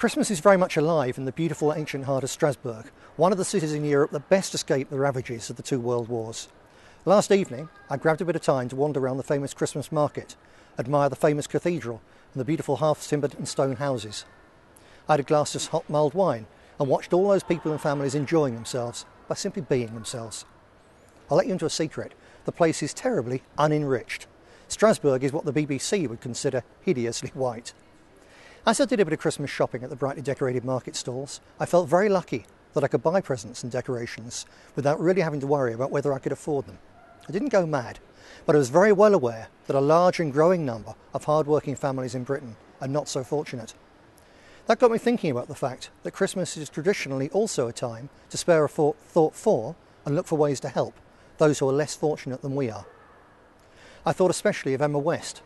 Christmas is very much alive in the beautiful ancient heart of Strasbourg, one of the cities in Europe that best escaped the ravages of the two world wars. Last evening, I grabbed a bit of time to wander around the famous Christmas market, admire the famous cathedral and the beautiful half-timbered and stone houses. I had a glass of hot mulled wine and watched all those people and families enjoying themselves by simply being themselves. I'll let you into a secret. The place is terribly unenriched. Strasbourg is what the BBC would consider hideously white. As I did a bit of Christmas shopping at the brightly decorated market stalls, I felt very lucky that I could buy presents and decorations without really having to worry about whether I could afford them. I didn't go mad, but I was very well aware that a large and growing number of hard-working families in Britain are not so fortunate. That got me thinking about the fact that Christmas is traditionally also a time to spare a thought for and look for ways to help those who are less fortunate than we are. I thought especially of Emma West,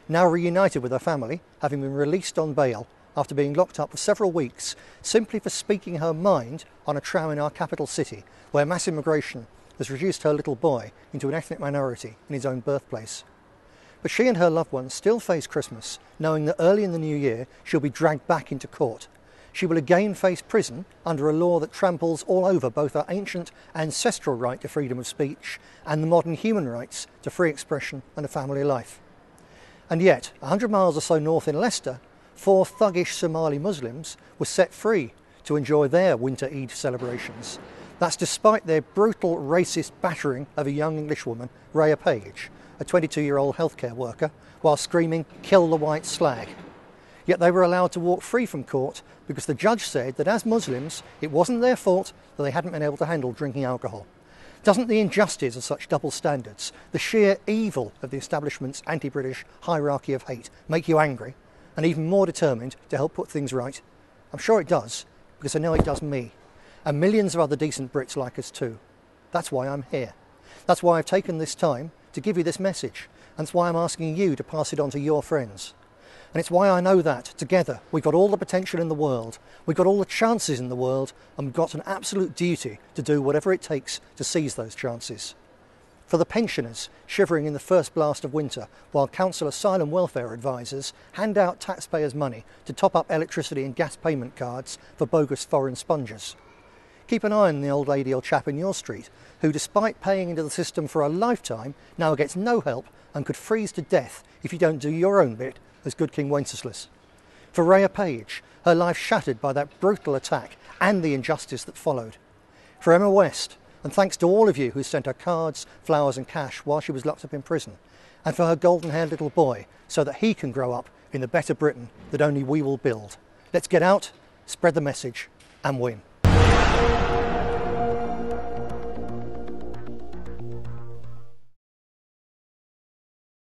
now reunited with her family, having been released on bail after being locked up for several weeks simply for speaking her mind on a tram in our capital city, where mass immigration has reduced her little boy into an ethnic minority in his own birthplace. But she and her loved ones still face Christmas, knowing that early in the new year she'll be dragged back into court. She will again face prison under a law that tramples all over both our ancient ancestral right to freedom of speech and the modern human rights to free expression and a family life. And yet, 100 miles or so north in Leicester, 4 thuggish Somali Muslims were set free to enjoy their winter Eid celebrations. That's despite their brutal racist battering of a young Englishwoman, Rhea Page, a 22-year-old healthcare worker, while screaming, "Kill the white slag." Yet they were allowed to walk free from court because the judge said that as Muslims, it wasn't their fault that they hadn't been able to handle drinking alcohol. Doesn't the injustice of such double standards, the sheer evil of the establishment's anti-British hierarchy of hate, make you angry and even more determined to help put things right? I'm sure it does, because I know it does me, and millions of other decent Brits like us too. That's why I'm here. That's why I've taken this time to give you this message, and it's why I'm asking you to pass it on to your friends. And it's why I know that, together, we've got all the potential in the world, we've got all the chances in the world, and we've got an absolute duty to do whatever it takes to seize those chances. For the pensioners shivering in the first blast of winter, while council asylum welfare advisors hand out taxpayers' money to top up electricity and gas payment cards for bogus foreign spongers. Keep an eye on the old lady or chap in your street who, despite paying into the system for a lifetime, now gets no help and could freeze to death if you don't do your own bit as good King Wenceslas. For Rhea Page, her life shattered by that brutal attack and the injustice that followed. For Emma West, and thanks to all of you who sent her cards, flowers and cash while she was locked up in prison. And for her golden-haired little boy, so that he can grow up in the better Britain that only we will build. Let's get out, spread the message and win.